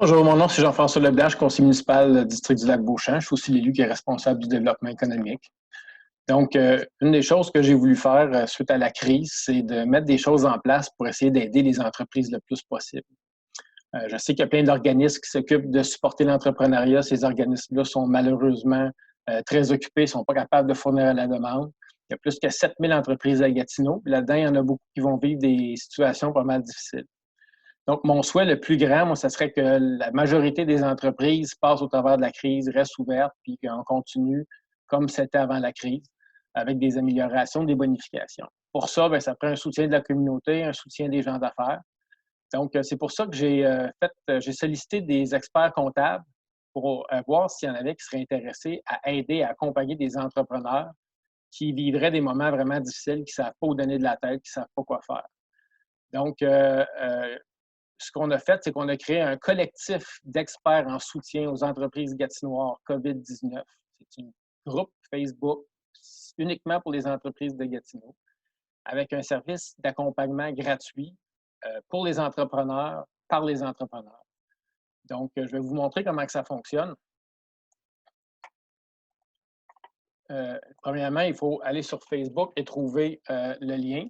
Bonjour, mon nom c'est Jean-François Leblanc, je suis conseiller municipal du district du Lac-Beauchamp. Je suis aussi l'élu qui est responsable du développement économique. Donc, une des choses que j'ai voulu faire suite à la crise, c'est de mettre des choses en place pour essayer d'aider les entreprises le plus possible. Je sais qu'il y a plein d'organismes qui s'occupent de supporter l'entrepreneuriat. Ces organismes-là sont malheureusement très occupés, ne sont pas capables de fournir à la demande. Il y a plus que 7000 entreprises à Gatineau. Là-dedans, il y en a beaucoup qui vont vivre des situations pas mal difficiles. Donc, mon souhait le plus grand, moi, ce serait que la majorité des entreprises passent au travers de la crise, restent ouvertes, puis qu'on continue comme c'était avant la crise, avec des améliorations, des bonifications. Pour ça, bien, ça prend un soutien de la communauté, un soutien des gens d'affaires. Donc, c'est pour ça que j'ai sollicité des experts comptables pour voir s'il y en avait qui seraient intéressés à aider, à accompagner des entrepreneurs qui vivraient des moments vraiment difficiles, qui ne savent pas où donner de la tête, qui ne savent pas quoi faire. Donc, ce qu'on a fait, c'est qu'on a créé un collectif d'experts en soutien aux entreprises gatinoises COVID-19. C'est un groupe Facebook uniquement pour les entreprises de Gatineau, avec un service d'accompagnement gratuit pour les entrepreneurs, par les entrepreneurs. Donc, je vais vous montrer comment que ça fonctionne. Premièrement, il faut aller sur Facebook et trouver le lien.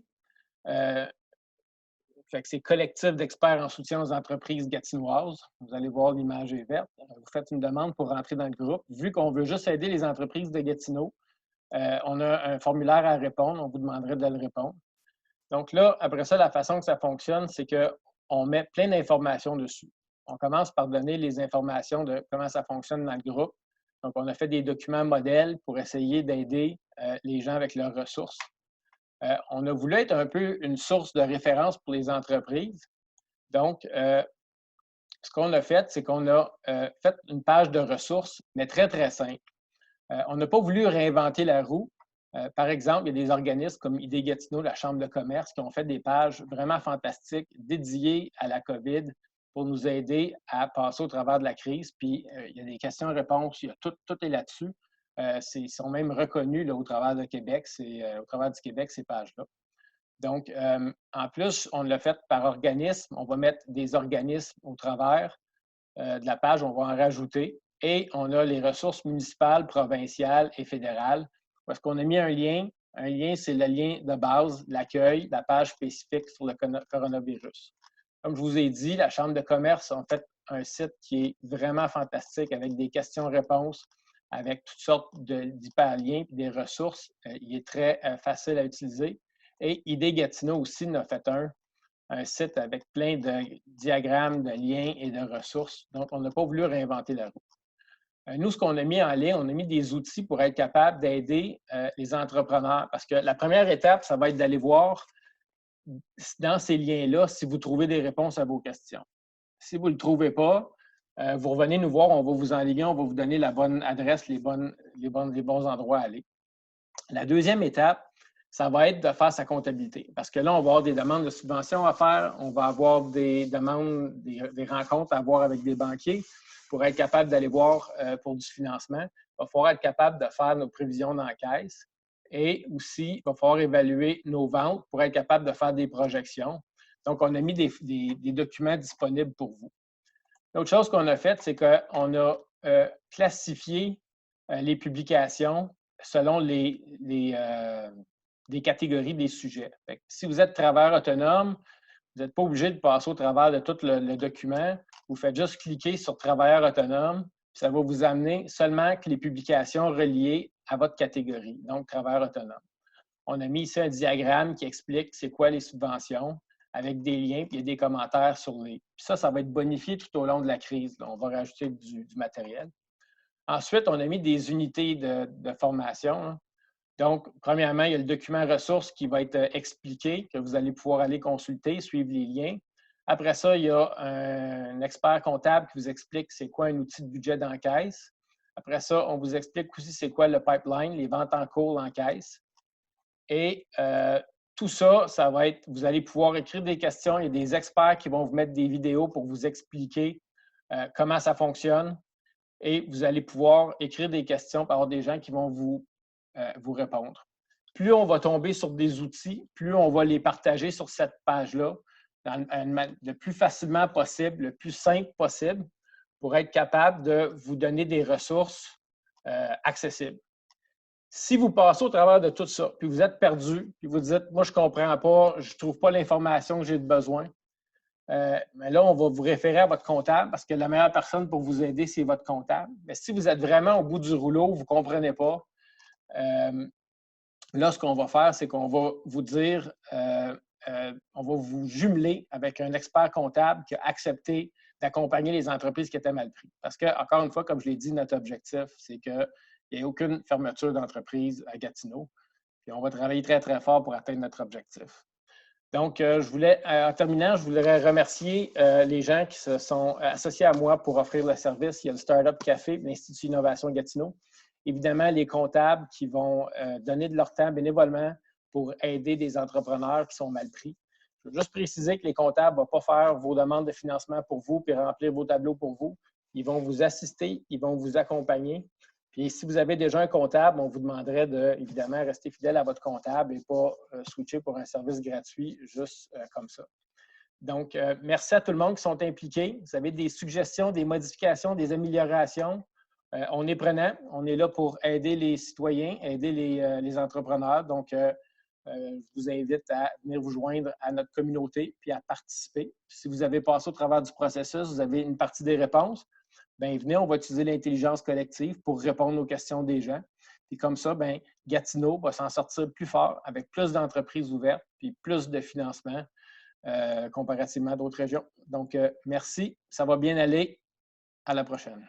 Fait que c'est collectif d'experts en soutien aux entreprises gatinoises. Vous allez voir, l'image est verte. Vous faites une demande pour rentrer dans le groupe. Vu qu'on veut juste aider les entreprises de Gatineau, on a un formulaire à répondre. On vous demanderait de le répondre. Donc là, après ça, la façon que ça fonctionne, c'est qu'on met plein d'informations dessus. On commence par donner les informations de comment ça fonctionne dans le groupe. Donc, on a fait des documents modèles pour essayer d'aider les gens avec leurs ressources. On a voulu être un peu une source de référence pour les entreprises. Donc, ce qu'on a fait, c'est qu'on a fait une page de ressources, mais très, très simple. On n'a pas voulu réinventer la roue. Par exemple, il y a des organismes comme ID Gatineau, la Chambre de commerce, qui ont fait des pages vraiment fantastiques dédiées à la COVID pour nous aider à passer au travers de la crise. Puis, il y a des questions-réponses, tout est là-dessus. Ils sont même reconnus là, au travers du Québec, ces pages-là. Donc, en plus, on l'a fait par organisme. On va mettre des organismes au travers de la page, on va en rajouter. Et on a les ressources municipales, provinciales et fédérales. Parce qu'on a mis un lien. Un lien, c'est le lien de base, l'accueil, la page spécifique sur le coronavirus. Comme je vous ai dit, la Chambre de commerce a fait un site qui est vraiment fantastique avec des questions-réponses, avec toutes sortes d'hyperliens et des ressources. Il est très facile à utiliser. Et ID Gatineau aussi en a fait un site avec plein de diagrammes, de liens et de ressources. Donc, on n'a pas voulu réinventer la roue. Nous, ce qu'on a mis en ligne, on a mis des outils pour être capable d'aider les entrepreneurs. Parce que la première étape, ça va être d'aller voir dans ces liens-là si vous trouvez des réponses à vos questions. Si vous ne le trouvez pas, vous revenez nous voir, on va vous enligner, on va vous donner la bonne adresse, les bons endroits à aller. La deuxième étape, ça va être de faire sa comptabilité. Parce que là, on va avoir des demandes de subventions à faire, on va avoir des demandes, des rencontres à avoir avec des banquiers pour être capable d'aller voir pour du financement. Il va falloir être capable de faire nos prévisions d'encaisse et aussi, il va falloir évaluer nos ventes pour être capable de faire des projections. Donc, on a mis des documents disponibles pour vous. L'autre chose qu'on a faite, c'est qu'on a classifié les publications selon des catégories des sujets. Fait que si vous êtes travailleur autonome, vous n'êtes pas obligé de passer au travers de tout le document. Vous faites juste cliquer sur travailleur autonome, puis ça va vous amener seulement que les publications reliées à votre catégorie, donc travailleur autonome. On a mis ici un diagramme qui explique c'est quoi les subventions avec des liens, puis il y a des commentaires sur les. Puis ça va être bonifié tout au long de la crise. Là. On va rajouter du matériel. Ensuite, on a mis des unités de formation. Hein. Donc, premièrement, il y a le document ressources qui va être expliqué, que vous allez pouvoir aller consulter, suivre les liens. Après ça, il y a un expert comptable qui vous explique c'est quoi un outil de budget d'encaisse. Après ça, on vous explique aussi c'est quoi le pipeline, les ventes en cours en caisse. Et tout ça, ça va être, vous allez pouvoir écrire des questions. Il y a des experts qui vont vous mettre des vidéos pour vous expliquer comment ça fonctionne. Et vous allez pouvoir écrire des questions par des gens qui vont vous répondre. Plus on va tomber sur des outils, plus on va les partager sur cette page-là le plus facilement possible, le plus simple possible. pour être capable de vous donner des ressources accessibles. Si vous passez au travers de tout ça, puis vous êtes perdu, puis vous dites, moi, je ne comprends pas, je ne trouve pas l'information que j'ai besoin, mais là, on va vous référer à votre comptable parce que la meilleure personne pour vous aider, c'est votre comptable. Mais si vous êtes vraiment au bout du rouleau, vous ne comprenez pas, là, ce qu'on va faire, c'est qu'on va vous dire, on va vous jumeler avec un expert comptable qui a accepté d'accompagner les entreprises qui étaient mal prises. Parce que, encore une fois, comme je l'ai dit, notre objectif, c'est qu'il n'y ait aucune fermeture d'entreprise à Gatineau. Puis on va travailler très, très fort pour atteindre notre objectif. Donc, en terminant, je voudrais remercier les gens qui se sont associés à moi pour offrir le service. Il y a le Startup Café, l'Institut Innovation Gatineau. Évidemment, les comptables qui vont donner de leur temps bénévolement pour aider des entrepreneurs qui sont mal pris. Je veux juste préciser que les comptables ne vont pas faire vos demandes de financement pour vous puis remplir vos tableaux pour vous. Ils vont vous assister, ils vont vous accompagner. Puis si vous avez déjà un comptable, on vous demanderait de, évidemment, rester fidèle à votre comptable et pas switcher pour un service gratuit juste comme ça. Donc, merci à tout le monde qui sont impliqués. Vous avez des suggestions, des modifications, des améliorations. On est prenant. On est là pour aider les citoyens, aider les entrepreneurs. Donc, je vous invite à venir vous joindre à notre communauté puis à participer. Si vous avez passé au travers du processus, vous avez une partie des réponses. Bien, venez, on va utiliser l'intelligence collective pour répondre aux questions des gens. Puis comme ça, bien, Gatineau va s'en sortir plus fort avec plus d'entreprises ouvertes puis plus de financement comparativement à d'autres régions. Donc, merci. Ça va bien aller. À la prochaine.